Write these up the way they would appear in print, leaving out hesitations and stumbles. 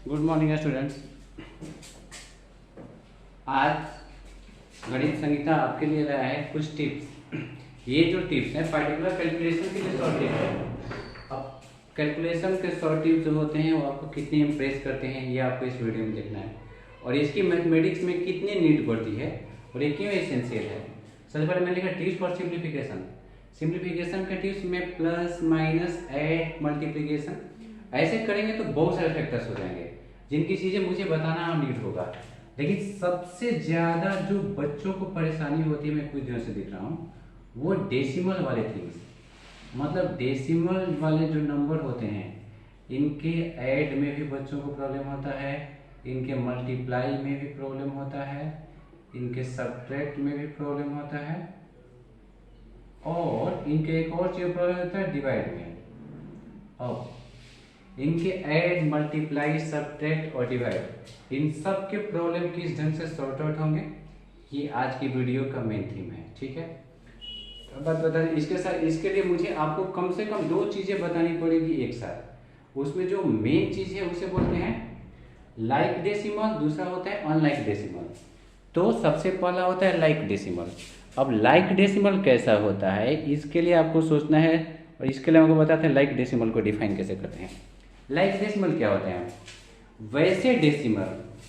Good morning students. आज गणित संगीता आपके लिए लाया है कुछ टिप्स। ये जो टिप्स हैं पर्टिकुलर कैलकुलेशन के लिए शॉर्ट टिप्स हैं। अब कैलकुलेशन के शॉर्ट टिप्स जो होते हैं वो आपको कितने इम्प्रेस करते हैं ये आपको इस वीडियो में देखना है, और इसकी मैथमेटिक्स में कितनी नीड पड़ती है और ये क्यों एसेंशियल है। सबसे पहले मैंने लिखा टिप्स फॉर सिंप्लीफिकेशन। सिंप्लीफिकेशन का टिप्स में प्लस माइनस ऐड मल्टीप्लीकेशन ऐसे करेंगे तो बहुत सारे फैक्टर्स हो जाएंगे जिनकी चीज़ें मुझे बताना नीड होगा। लेकिन सबसे ज़्यादा जो बच्चों को परेशानी होती है, मैं कुछ दिनों से देख रहा हूँ, वो डेसिमल वाले थिंग्स, मतलब डेसिमल वाले जो नंबर होते हैं इनके ऐड में भी बच्चों को प्रॉब्लम होता है, इनके मल्टीप्लाई में भी प्रॉब्लम होता है, इनके सब्ट्रैक्ट में भी प्रॉब्लम होता है, और इनके एक और चीज़ प्रॉब्लम होता है डिवाइड में। अब इनके ऐड मल्टीप्लाई सब्ट्रैक्ट और डिवाइड, इन सब के प्रॉब्लम किस ढंग से सॉर्ट आउट होंगे ये आज की वीडियो का मेन थीम है। ठीक है, अब बात बता दें इसके साथ, इसके लिए मुझे आपको कम से कम दो चीज़ें बतानी पड़ेगी एक साथ। उसमें जो मेन चीज़ है उसे बोलते हैं लाइक डेसिमल, दूसरा होता है अनलाइक डेसिमल। तो सबसे पहला होता है लाइक डेसिमल। अब लाइक डेसिमल कैसा होता है इसके लिए आपको सोचना है, और इसके लिए आपको बताते हैं लाइक डेसिमल को डिफाइन कैसे करते हैं। लाइक डेसिमल क्या होते हैं? वैसे डेसिमल,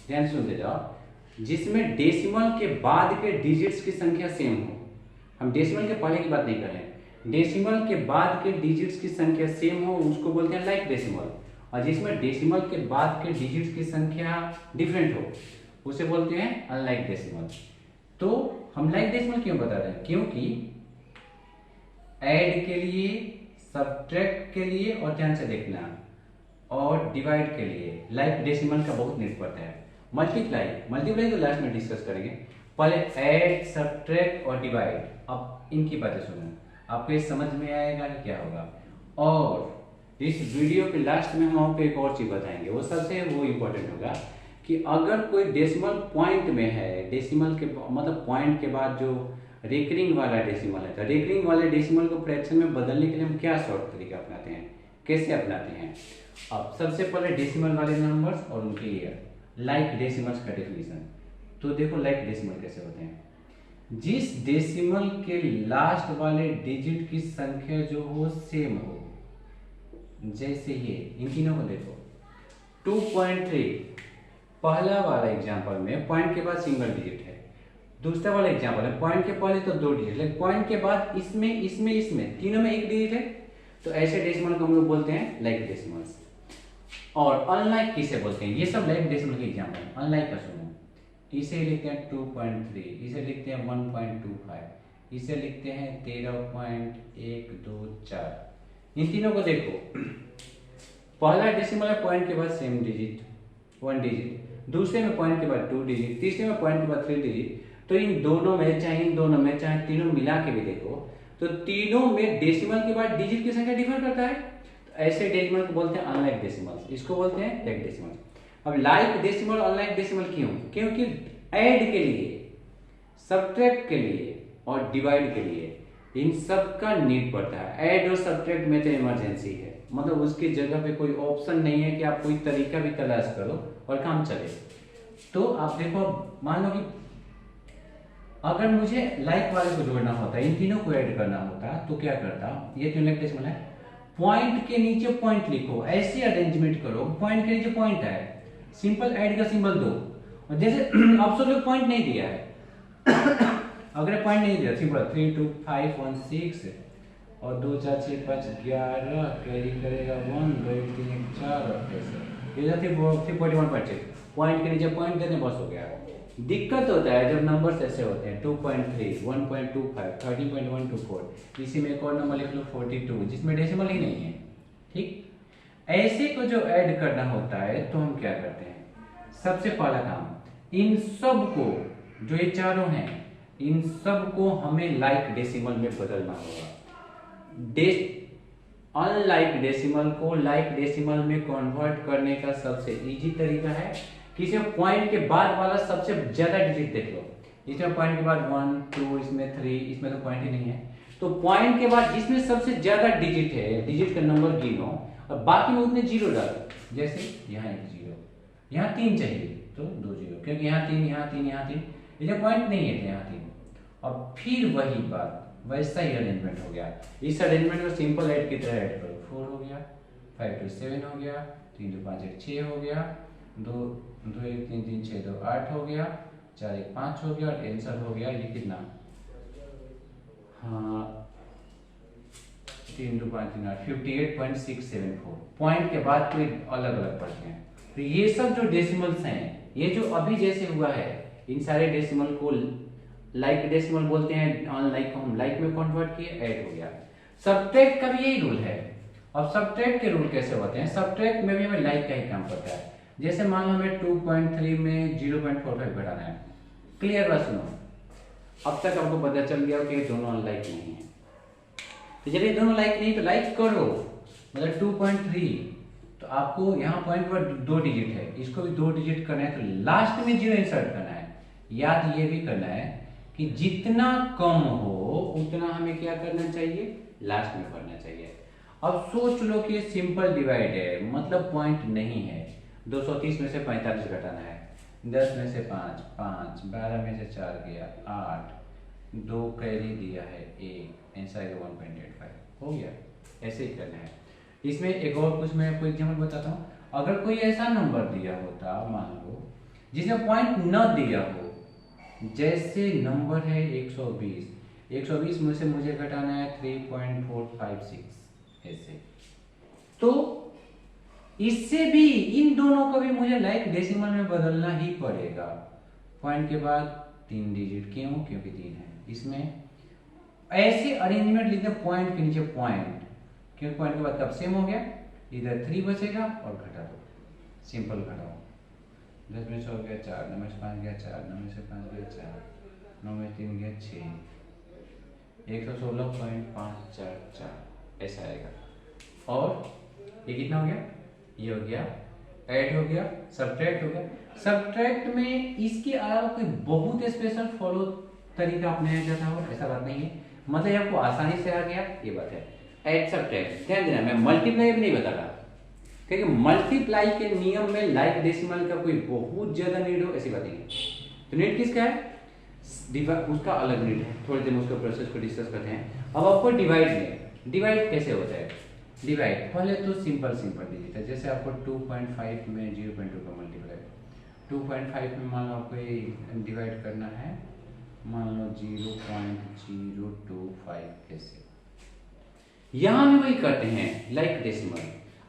ध्यान सुन ले जाओ, जिसमें डेसिमल के बाद के डिजिट्स की संख्या सेम हो। हम डेसिमल के पहले की बात नहीं कर रहे हैं, डेसिमल के बाद के डिजिट्स की संख्या सेम हो उसको बोलते हैं लाइक डेसिमल। और जिसमें डेसिमल के बाद के डिजिट्स की संख्या डिफरेंट हो उसे बोलते हैं अनलाइक डेसिमल। तो हम लाइक डेसिमल क्यों बता रहे हैं? क्योंकि ऐड के लिए, सब्ट्रैक्ट के लिए, और ध्यान से देखना, और डिवाइड के लिए लाइक डेसिमल का बहुत नीड पड़ता है। मल्टीप्लाई तो लास्ट में डिस्कस करेंगे, पहले ऐड, सब्ट्रैक्ट और डिवाइड। अब इनकी बातें सुनो, आपको ये समझ में आएगा कि क्या होगा। और इस वीडियो के लास्ट में हम आपको एक और चीज बताएंगे, वो सबसे वो इम्पोर्टेंट होगा कि अगर कोई डेसिमल पॉइंट में है, डेसिमल के मतलब पॉइंट के बाद जो रेकरिंग वाला डेसिमल है, तो रेकरिंग वाले डेसिमल को फ्रैक्शन में बदलने के लिए हम क्या शॉर्ट तरीका अपनाते हैं, कैसे अपनाते हैं। अब सबसे पहले डेसिमल वाले नंबर्स और उनके ईयर, लाइक डेसिमल्स का डेफिनेशन। तो देखो लाइक डेसिमल कैसे होते हैं, जिस डेसिमल के लास्ट वाले डिजिट की संख्या जो हो सेम हो, जैसे ये इन तीनों को देखो 2.3, पहला वाला एग्जांपल में पॉइंट के बाद सिंगल डिजिट है, दूसरा वाला एग्जांपल है पॉइंट के पहले तो दो डिजिट, लेकिन पॉइंट के बाद इसमें तीनों में एक डिजिट है, तो ऐसे डेसिमल को हम लोग बोलते हैं लाइक डेसिमल्स। और अनलाइक किसे बोलते हैं? ये सब लाइक डेसिमल के एग्जांपल हैं। अनलाइक का सुनो, इसे लिखते हैं 2.3, इसे लिखते हैं 1.25, इसे लिखते हैं 13.124। इन तीनों को देखो, पहला डेसिमल है पॉइंट के बाद सेम डिजिट 1 डिजिट, दूसरे में पॉइंट के बाद 2 डिजिट, तीसरे में पॉइंट के बाद 3 डिजिट। तो इन दोनों में चाहे इन दोनों में चाहे तीनों मिला के भी देखो तो तीनों में डेसिमल के बाद डिजिट की संख्या डिफर करता है, तो ऐसे डेसिमल को बोलते हैं अनलाइक डेसिमल्स, इसको बोलते हैं लाइक डेसिमल। अब लाइक डेसिमल अनलाइक डेसिमल क्यों? क्योंकि ऐड के लिए, सब्ट्रैक्ट के लिए और डिवाइड के लिए इन सब का नीड पड़ता है। ऐड और सब्ट्रैक्ट में तो इमरजेंसी है, मतलब उसकी जगह पे कोई ऑप्शन नहीं है कि आप कोई तरीका भी तलाश करो और काम चले। तो आप देखो, मान लो कि अगर मुझे लाइक वाले को जोड़ना होता, इन तीनों को ऐड करना होता, तो क्या करता? ये तीनों लाइक डेसिमल है, पॉइंट के नीचे पॉइंट लिखो, ऐसे अरेंजमेंट करो, पॉइंट के नीचे पॉइंट है, सिंपल ऐड का सिंबल दो। और जैसे आपसे पॉइंट नहीं दिया है अगर पॉइंट नहीं दिया, सिंपल 3 2 5 1 6 और 2 4 6 5 11 कैरी करेगा 1 2 3 4 और कैसे ये जाती 41.6, पॉइंट के नीचे पॉइंट देने बस हो गया। दिक्कत होता है जब नंबर्स ऐसे होते हैं 2.3 1.25 13.124, इसी में एक और नंबर लिख लो 42 जिसमें डेसिमल ही नहीं है। ठीक, ऐसे को जो ऐड करना होता है तो हम क्या करते हैं? सबसे पहला काम, इन सब को, जो ये चारों हैं, इन सब को हमें लाइक डेसिमल में बदलना होगा। अनलाइक डेसिमल को लाइक डेसिमल में कन्वर्ट करने का सबसे इजी तरीका है कि इसमें पॉइंट के बाद वाला सबसे ज्यादा डिजिट देख लो। इसमें पॉइंट के बाद 1 2, इसमें 3, इसमें तो पॉइंट ही नहीं है, तो पॉइंट के बाद जिसमें सबसे ज्यादा डिजिट है, डिजिट का नंबर गिनो और बाकी में उतने जीरो डालो। जैसे यहाँ एक जीरो, यहाँ 3 चाहिए तो 2 जीरो, क्योंकि यहाँ 3 यहाँ 3 यहाँ 3, ये पॉइंट नहीं है तो यहाँ 3। और फिर वही बात, वैसा ही अरेंजमेंट हो गया। इस अरेंजमेंट को सिंपल ऐड की तरह ऐड करो, 4 हो गया, 5 2 7 हो गया, 3 2 5 1 6 हो गया, 2 2 1 3 3 6 2 8 हो गया, 4 1 5 हो गया, और आंसर हो गया ये कितना, हाँ 3 2 5 3 8 58.674। पॉइंट के बाद कोई अलग अलग पढ़ते हैं। तो ये सब जो डेसिमल्स हैं, ये जो अभी जैसे हुआ है, इन सारे डेसिमल को लाइक डेसिमल बोलते हैं, अनलाइक को हम लाइक में कन्वर्ट किए, ऐड हो गया। सब्ट्रैक्ट का भी यही रूल है। अब सब्ट्रैक्ट के रूल कैसे होते हैं, सब्ट्रैक्ट में भी हमें लाइक का ही काम करता है। जैसे मान लो हमें 2.3 में 0.45 घटाना है, क्लियर बात सुनो, अब तक आपको पता चल गया कि दोनों अनलाइक नहीं है। तो जब ये दोनों लाइक नहीं तो लाइक करो, मतलब 2.3, तो आपको यहाँ पॉइंट पर 2 डिजिट है, इसको भी 2 डिजिट करना है, तो लास्ट में 0 इंसर्ट करना है। याद ये भी करना है कि जितना कम हो उतना हमें क्या करना चाहिए, लास्ट में करना चाहिए। अब सोच लो कि सिंपल डिवाइड है, मतलब पॉइंट नहीं है। 230 में से 45 घटाना है, 10 में से 5 5, 12 में से 4 गया 8, 2 कैरी दिया है 1, आंसर आएगा 1.85, हो गया। ऐसे ही करना है। इसमें एक और कुछ मैं आपको एग्जाम्पल बताता हूँ। अगर कोई ऐसा नंबर दिया होता, मान लो जिसमें पॉइंट न दिया हो, जैसे नंबर है 120, 120 में से मुझे घटाना है 3.456, ऐसे, तो इससे भी इन दोनों को भी मुझे लाइक डेसिमल में बदलना ही पड़ेगा। पॉइंट के बाद 3 डिजिट, क्यों, क्योंकि 3 है। इसमें ऐसे अरेंजमेंट लिखते पॉइंट के नीचे पॉइंट, क्योंकि पॉइंट के बाद कब सेम हो गया, इधर 3 बचेगा और घटा दो, सिंपल घटाओ। 10 में से हो गया 4, 9 में से 5 गया 4, 9 में से 5 गया 4, 9 में 3 गया 6, 116.544, ऐसा आएगा। और ये कितना हो गया, ये हो गया, ऐड हो गया, सब्ट्रैक्ट हो गया। सब्ट्रैक्ट में इसके अलावा कोई बहुत स्पेशल फॉलो तरीका अपनाया जाता हो, ऐसा बात नहीं है, मतलब आपको आसानी से आ गया, ये बात है। ऐड सब्ट्रैक्ट, ध्यान देना, मैं मल्टीप्लाई भी नहीं बता रहा, क्योंकि मल्टीप्लाई के नियम में लाइक डेसिमल का कोई बहुत ज्यादा नीड हो, ऐसी बात नहीं है। तो नीड किसका है, उसका अलग नीड है, थोड़ी देर में उसका प्रोसेस को डिस्कस करते हैं। अब आपको डिवाइड में, डिवाइड कैसे होता है, डिवाइड पहले तो सिंपल डिजिट है। जैसे आपको 2.5 में 0.2 का मल्टीप्लाई, 2.5 में मान लो आपको डिवाइड करना है, मान लो 0.025, ऐसे। यहां भी वही करते हैं लाइक डेसिमल।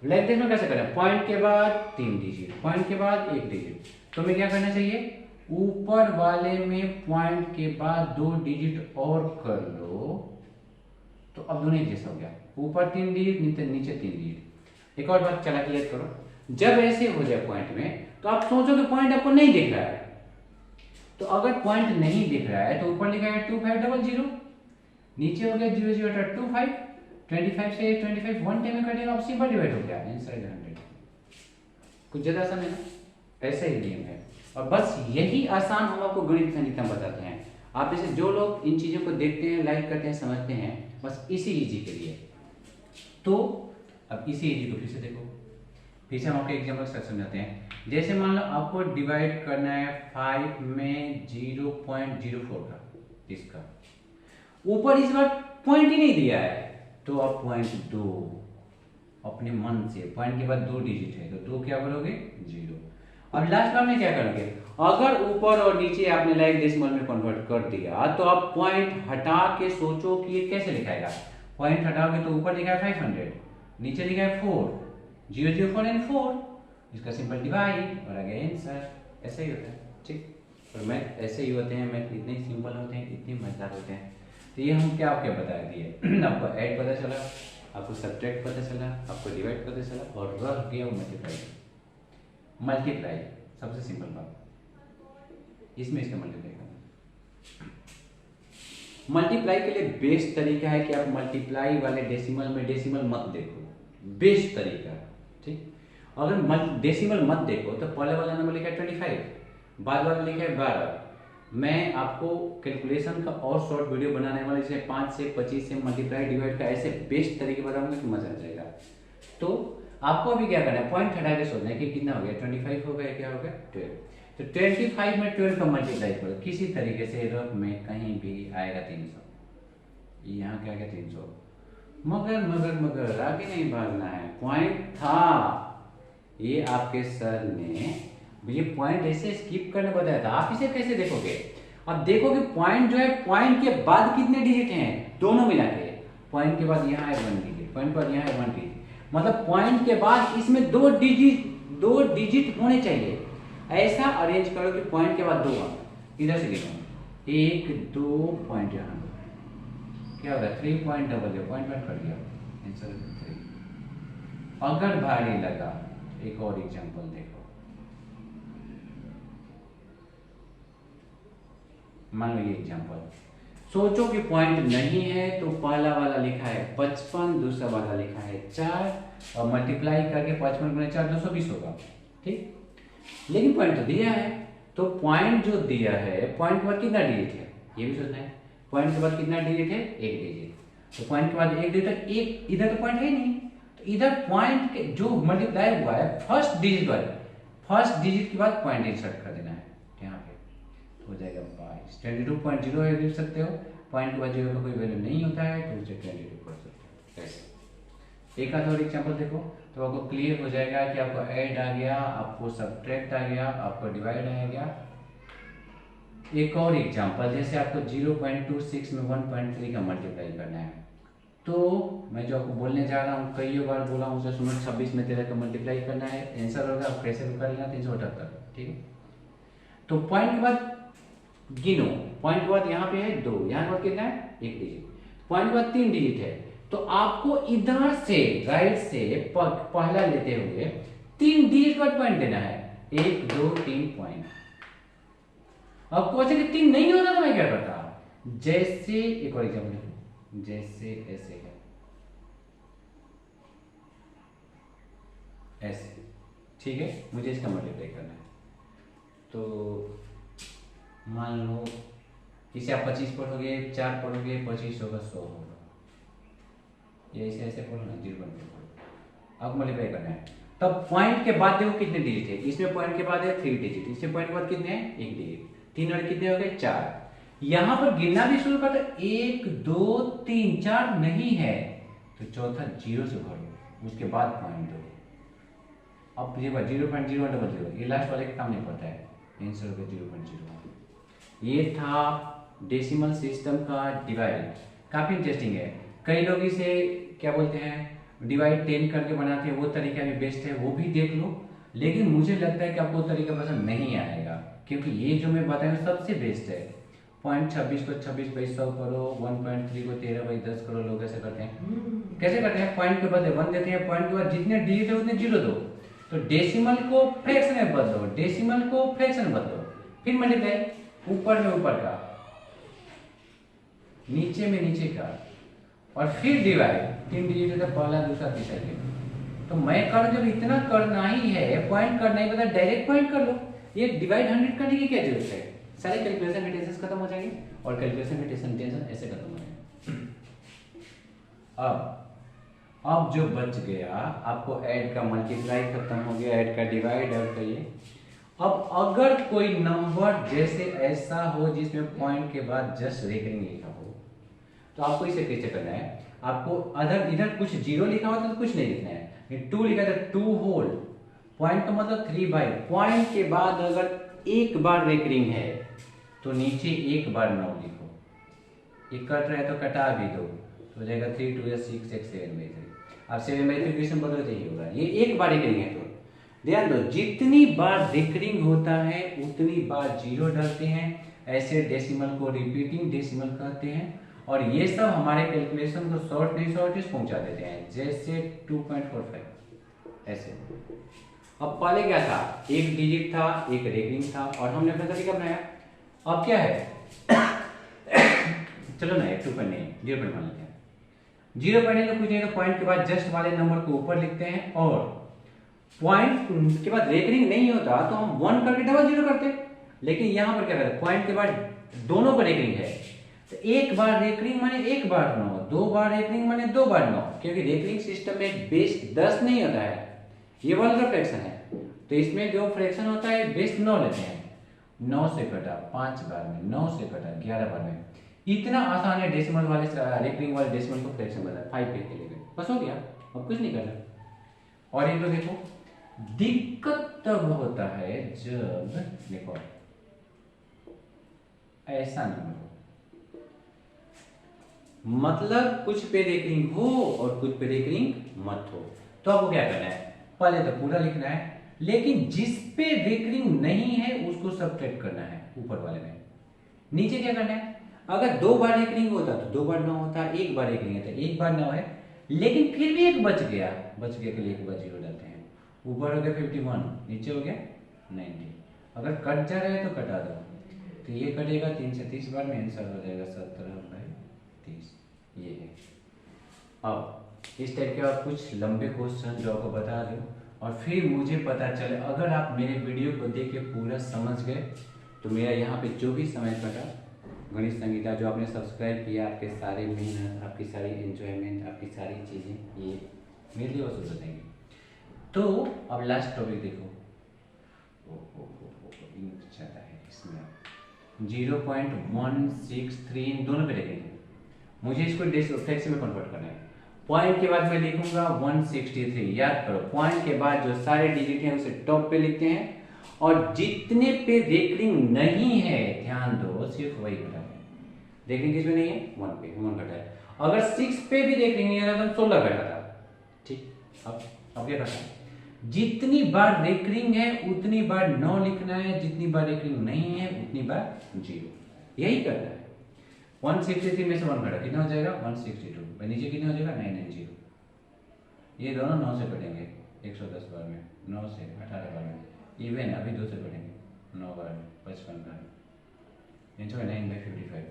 लाइक डेसिमल कैसे करें, पॉइंट के बाद 3 डिजिट, पॉइंट के बाद 1 डिजिट। तो हमें क्या करना चाहिए, ऊपर वाले में पॉइंट के बाद 2 डिजिट और कर लो, तो अब दोनों एक जैसा हो गया, ऊपर 3 डिजिट नीचे 3 डिजिट। एक और बात चला क्लियर करो, जब ऐसे हो जाए पॉइंट में, तो आप सोचो कि पॉइंट आपको नहीं दिख रहा है। तो अगर पॉइंट नहीं दिख रहा है तो ऊपर लिखा है 2500, नीचे हो गया 0025, 25 से 25 1 टाइम में कटेगा, अब सिंपल डिवाइड हो गया, आंसर है 100। कुछ ज्यादा आसान है ना, ऐसे ही नियम है। और बस यही आसान हम आपको गणित संगीत में बताते हैं। आप जैसे जो लोग इन चीजों को देखते हैं, लाइक करते हैं, समझते हैं, बस इसी इजी के लिए। तो अब इसी इजी को फिर से देखो, फिर से हम आपको एग्जाम्पल से समझाते हैं। जैसे मान लो आपको डिवाइड करना है 5 में 0.04 का, इसका ऊपर इस बार पॉइंट ही नहीं दिया है, तो आप पॉइंट 2 अपने मन से, पॉइंट के बाद 2 डिजिट है तो 2 क्या करोगे, 0। और लास्ट बार में क्या करोगे, अगर ऊपर और नीचे आपने लाइक डेसिमल में कन्वर्ट कर दिया, तो आप पॉइंट हटा के सोचो कि ये कैसे लिखाएगा। पॉइंट हटाओगे तो ऊपर लिखा है 500, नीचे लिखा है 4, 004 एंड 4, इसका सिंपल डिवाइड और आगे आंसर। ऐसे ही होता है, ठीक। और मैथ ऐसे ही होते हैं, मैथ इतने सिंपल होते हैं, इतने मजेदार होते हैं। तो ये हम क्या आपके बता दिए आपको ऐड पता चला, आपको सब्ट्रैक्ट पता चला, आपको डिवाइड पता चला, और रह गया मल्टीप्लाई। मल्टीप्लाई सबसे सिंपल बात, इसमें इसका मल्टीप्लाई करना। मल्टीप्लाई के लिए बेस्ट तरीका है कि आप मल्टीप्लाई वाले डेसिमल में डेसिमल मत देखो, बेस्ट तरीका, ठीक। अगर डेसिमल मत देखो तो पहले वाला नंबर लिखा है 25, बाद वाला लिखा है 12। मैं आपको कैलकुलेशन का और शॉर्ट वीडियो बनाने वाले, जैसे 5 से 25 से मल्टीप्लाई डिवाइड का ऐसे बेस्ट तरीके बताऊंगा कि मजा आ जाएगा। तो आपको अभी क्या करना है, पॉइंट हटा के सोचना है कि कितना हो गया, 25 हो गया, क्या हो गया 12। तो 25 में 12 का मल्टीप्लाई करो किसी तरीके से, रफ में कहीं भी आएगा 300, यहाँ क्या आएगा 300। मगर मगर मगर आगे नहीं भागना है, पॉइंट था ये, आपके सर ने ये पॉइंट ऐसे स्किप करने बताया था, आप इसे कैसे देखोगे? अब देखो कि पॉइंट जो है, पॉइंट के बाद कितने डिजिट हैं दोनों मिला के, पॉइंट के बाद यहाँ है 1 डिजिट, पॉइंट के बाद यहाँ है 1 डिजिट, मतलब पॉइंट के बाद इसमें दो डिजिट होने चाहिए। ऐसा अरेंज करो कि पॉइंट के बाद 2 अंक, इधर से देखो 1 2 पॉइंट, यहाँ क्या होगा 3.00, पॉइंट कट गया, आंसर 3। अगर भारी लगा एक और एग्जांपल देखो, मान लो ये एग्जांपल, सोचो कि पॉइंट नहीं है तो पहला वाला लिखा है 55, दूसरा वाला लिखा है 4 और मल्टीप्लाई करके 55 गुना 4 220 होगा, ठीक। लेकिन पॉइंट तो दिया है, तो पॉइंट जो दिया है, पॉइंट के बाद कितना डिजिट है ये भी सोचना है, पॉइंट के बाद कितना डिजिट है 1 डिजिट, तो पॉइंट के बाद 1 डिजिट, एक इधर तो पॉइंट है नहीं, तो इधर पॉइंट के जो मल्टीप्लाई हुआ है फर्स्ट डिजिट के बाद पॉइंट इंसर्ट कर देना है यहाँ पे, हो जाएगा 22। 22.0 लिख सकते हो, पॉइंट के बाद 0 का कोई वैल्यू नहीं होता है तो उसे 22 कर सकते हो। ऐसे एक आधा और एग्जांपल देखो तो आपको क्लियर हो जाएगा कि आपको ऐड आ गया, आपको सब्ट्रैक्ट आ गया, आपको डिवाइड आ गया। एक और एग्जांपल, जैसे आपको 0.26 में 1.3 का मल्टीप्लाई करना है, तो मैं जो आपको बोलने जा रहा हूँ कई बार बोला हूँ, 26 में 13 का मल्टीप्लाई करना है, आंसर होगा आप कैसे भी कर लेना 378, ठीक है। तो पॉइंट के बाद गिनो, पॉइंट के बाद यहाँ पे है 2, यहाँ के बाद कितना है 1 डिजिट, पॉइंट के बाद 3 डिजिट है, तो आपको इधर से राइट से पहला लेते हुए 3 डिजिट बाद पॉइंट देना है, 1 2 3 पॉइंट। अब क्वेश्चन कि 3 नहीं होता तो मैं क्या करता, जैसे एक और एग्जांपल देखो, जैसे ऐसे है ऐसे, ठीक है, मुझे इसका मल्टीप्लाई करना है, तो मान लो इसे आप 25 पढ़ोगे, 4 पढ़ोगे 25 होगा 100 होगा, ये ऐसे ऐसे पढ़ो ना, 0 पढ़ो, अब मल्टीप्लाई करना है। तब पॉइंट के बाद देखो कितने डिजिट है, इसमें पॉइंट के बाद है 3 डिजिट, इसमें पॉइंट के बाद कितने हैं 1 डिजिट, 3 और कितने हो गए 4। यहां पर गिनना भी शुरू कर, 1 2 3 4 नहीं है तो चौथा 0 से भरो, उसके बाद पॉइंट दो। अब ये 0.000, ये लास्ट वाले का काम नहीं पड़ता है, आंसर हो गया 0.01। ये था डेसिमल सिस्टम का डिवाइड, काफी इंटरेस्टिंग है। कई लोग इसे क्या बोलते हैं डिवाइड 10 करके बनाते हैं, वो तरीका भी बेस्ट है, वो भी देख लो, लेकिन मुझे लगता है कि आपको वो तरीका पसंद नहीं आएगा, क्योंकि ये जो मैं बताया सबसे बेस्ट है। 0.26 को 26/100 करो, 1.3 को 13/10 करो, लोग ऐसे करते हैं। कैसे करते हैं, पॉइंट के बदले 1 देते हैं, पॉइंट के बाद जितने डिजिट है उतने 0 दो, तो डेसिमल को फ्रैक्शन में बदलो, डेसिमल को फ्रैक्शन बदलो, फिर मल्टीप्लाई, ऊपर में ऊपर का, नीचे में नीचे का, और फिर डिवाइड, 3 डिजिट है तो पहला दूसरा तीसरा डिजिट। तो मैं कर जब इतना करना ही है, पॉइंट करना ही, मतलब डायरेक्ट पॉइंट कर लो, ये डिवाइड 100 करने की क्या जरूरत है, सारे कैलकुलेशन के टेंशन खत्म हो जाएंगे, और कैलकुलेशन के टेंशन ऐसे खत्म हो जाएंगे। अब जो बच गया, आपको ऐड का मल्टीप्लाई खत्म हो गया, ऐड का डिवाइड और करिए। अब अगर कोई नंबर जैसे ऐसा हो जिसमें पॉइंट के बाद जस्ट रेकरिंग लिखा हो, तो आपको इसे कैसे करना है, आपको अदर इधर कुछ 0 लिखा हो तो कुछ नहीं लिखना है, 2 लिखा था 2 होल, पॉइंट का मतलब 3/, पॉइंट के बाद अगर एक बार रेकरिंग है तो नीचे एक बार 9 लिखो, ये कट रहा है तो कटा भी दो, तो हो जाएगा 3 2 6 6 7/3। अब 7/3 क्वेश्चन बदल चाहिए होगा, ये एक बार रेकरिंग है, तो ध्यान दो जितनी बार रेकरिंग होता है उतनी बार 0 डालते हैं, ऐसे डेसिमल को रिपीटिंग डेसिमल कहते हैं, और ये सब हमारे कैलकुलेशन को शॉर्ट नहीं शॉर्टेज पहुंचा देते हैं, जैसे 2.45 ऐसे। अब पहले क्या था, एक डिजिट था, एक रेकरिंग था, और हमने अपना तरीका बनाया। अब क्या है चलो ना 2 पर नहीं 0 पर मान लेते हैं, 0 पर नहीं तो कुछ नहीं, तो पॉइंट के बाद जस्ट वाले नंबर को ऊपर लिखते हैं, और पॉइंट के बाद रेकरिंग नहीं होता तो हम 1 करके डबल 0 करते, लेकिन यहां पर क्या करते, पॉइंट के बाद दोनों पर रेकरिंग है, तो एक बार रेकरिंग माने एक बार 9, 2 बार रेकरिंग माने 2 बार 9, क्योंकि रेकरिंग सिस्टम में बेस 10 नहीं होता है, ये वाला जो फ्रैक्शन है, तो इसमें जो फ्रैक्शन होता है बेस 9 लेते हैं, 9 से कटा 5 बार में, 9 से कटा 11 बार में। इतना आसान है डेसिमल वाले रेकरिंग वाले डेसिमल को फ्रैक्शन बना 5 पे के लिए, बस हो गया, अब कुछ नहीं करना। और एक तो देखो, दिक्कत तब होता है जब देखो ऐसा नंबर हो, मतलब कुछ पे रेकरिंग हो और कुछ पे रेकरिंग मत हो। तो आपको क्या करना है, पहले तो पूरा लिखना है, लेकिन जिस पे रेकरिंग नहीं है उसको सब्ट्रैक्ट करना है ऊपर वाले में। नीचे क्या करना है, अगर 2 बार रेकरिंग होता तो 2 बार 9 होता, 1 बार रेकरिंग है तो 1 बार 9 है, लेकिन फिर भी एक बच गया के लिए एक बार 0 डालते हैं। ऊपर हो गया 51, नीचे हो गया 90। अगर कट जा रहा है तो कटा दो, तो ये कटेगा 3 से 30 बार में, आंसर हो जाएगा 17/30। ये है। अब इस टाइप के और कुछ लंबे क्वेश्चन जो आपको बता दूं, और फिर मुझे पता चले, अगर आप मेरे वीडियो को देख के पूरा समझ गए तो मेरा यहाँ पे जो भी समय कटा गणित संगीता, जो आपने सब्सक्राइब किया, आपके सारे मेहनत, आपकी सारी एंजॉयमेंट, आपकी सारी चीज़ें ये मेरे लिए वसूल हो जाएंगी। तो अब लास्ट टॉपिक देखो, ज़्यादा है इसमें, 0.163 इन दोनों पे देखेंगे, मुझे इसको फ्रैक्शन में कन्वर्ट करना है। पॉइंट के बाद मैं लिखूंगा 163, याद करो पॉइंट के बाद जो सारे डिजिट हैं उसे टॉप पे लिखते हैं, और जितने पे रेकरिंग नहीं है ध्यान दो सिर्फ वही घटा है। रेकरिंग किसमें नहीं है, 1 पे, 1 घटा है। अगर 6 पे भी रेकरिंग नहीं है तो 16 घटा था, ठीक। अब क्या करना है, जितनी बार रेकरिंग है उतनी बार 9 लिखना है, जितनी बार रेकरिंग नहीं है उतनी बार 0, यही करना है। 163 में से 1 घटा कितना हो जाएगा, 162। नीचे कितना हो जाएगा, 990। ये दोनों 9 से कटेंगे 110 बार में, 9 से 18 बार में, इवन अभी 2 से कटेंगे 9 बार में, 55 बार में, 9/55।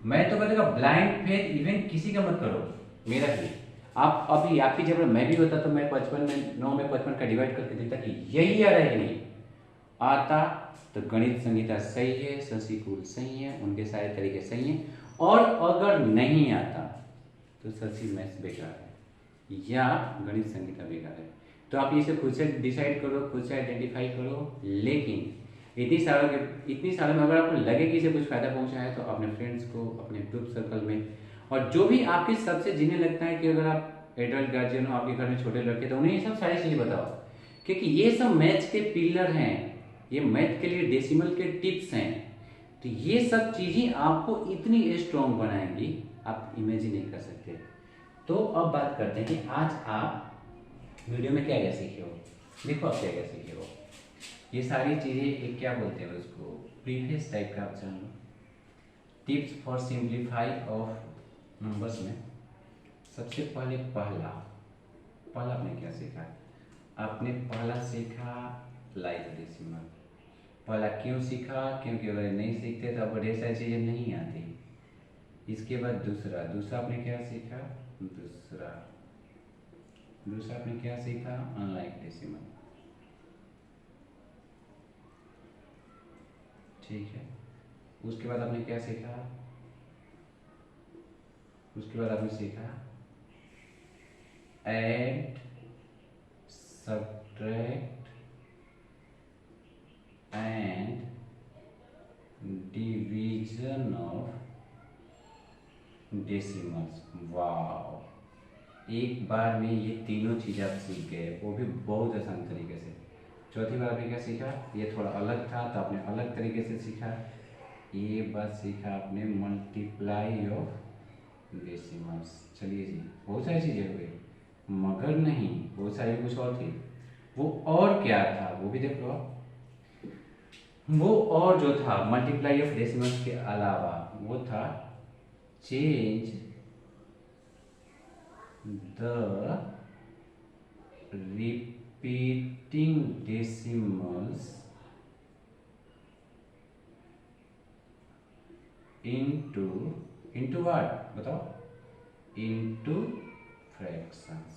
मैं तो कहूँगा ब्लाइंड फेथ इवन किसी का मत करो, मेरा ही। आप अभी आपकी जब मैं भी होता तो मैं 55 में 9 में 55 का डिवाइड करके देखता कि यही आ रहा है, नहीं आता तो गणित संगीता सही है, शशि कुल सही है, उनके सारे तरीके सही हैं, और अगर नहीं आता तो शशि मैथ्स बेकार है या गणित संगीता बेकार है। तो आप इसे खुद से डिसाइड करो, खुद से आइडेंटिफाई करो। लेकिन इतनी सालों में अगर आपको लगे कि इसे कुछ फायदा पहुंचा है तो अपने फ्रेंड्स को, अपने ग्रुप सर्कल में, और जो भी आपके सबसे जिन्हें लगता है कि अगर आप एडल्ट गार्जियन हो, आपके घर में छोटे लड़के, तो उन्हें ये सब सारी चीजें बताओ, क्योंकि ये सब मैथ्स के पिलर हैं, ये मैथ के लिए डेसिमल के टिप्स हैं। तो ये सब चीजें आपको इतनी स्ट्रॉन्ग बनाएंगी आप इमेजिन नहीं कर सकते। तो अब बात करते हैं कि आज आप वीडियो में क्या क्या सीखे हो। देखो आप क्या क्या सीखे हो, ये सारी चीजें एक क्या बोलते हैं उसको, प्रीवियस टाइप का आप जान लो। Tips for simplify of numbers में सबसे पहला आपने क्या सीखा, आपने पहला सीखा लाइक डेसिमल। पहला क्यों सीखा, क्योंकि अगर नहीं सीखते तो अब ढेर सारी चीजें नहीं आती। इसके बाद दूसरा आपने क्या सीखा, दूसरा आपने क्या सीखा, अनलाइक डेसिमल, ठीक है। उसके बाद आपने क्या सीखा, उसके बाद आपने सीखा add, subtract and division of decimals. Wow, एक बार में ये तीनों चीज़ आप सीख गए, वो भी बहुत आसान तरीके से। चौथी बार आपने क्या सीखा, ये थोड़ा अलग था तो आपने अलग तरीके से सीखा। ये बात सीखा आपने मल्टीप्लाई ऑफ डेसिमल्स। चलिए जी, बहुत सारी चीज़ें हो गई, मगर नहीं बहुत सारी कुछ और थी। वो और क्या था वो भी देख लो आप। वो और जो था मल्टीप्लाई ऑफ डेसिमल्स के अलावा वो था change the repeating decimals into what बताओ, इनटू फ्रैक्शंस।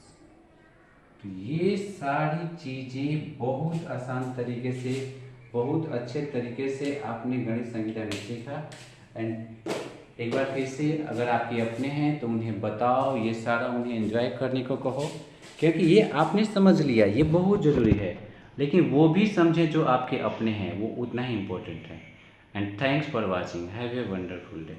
तो ये सारी चीजें बहुत आसान तरीके से, बहुत अच्छे तरीके से आपने गणित संगीता में सीखा। एंड एक बार फिर से अगर आपके अपने हैं तो उन्हें बताओ, ये सारा उन्हें एंजॉय करने को कहो, क्योंकि ये आपने समझ लिया, ये बहुत ज़रूरी है, लेकिन वो भी समझें जो आपके अपने हैं, वो उतना ही इम्पोर्टेंट है। And thanks for watching, have a wonderful day.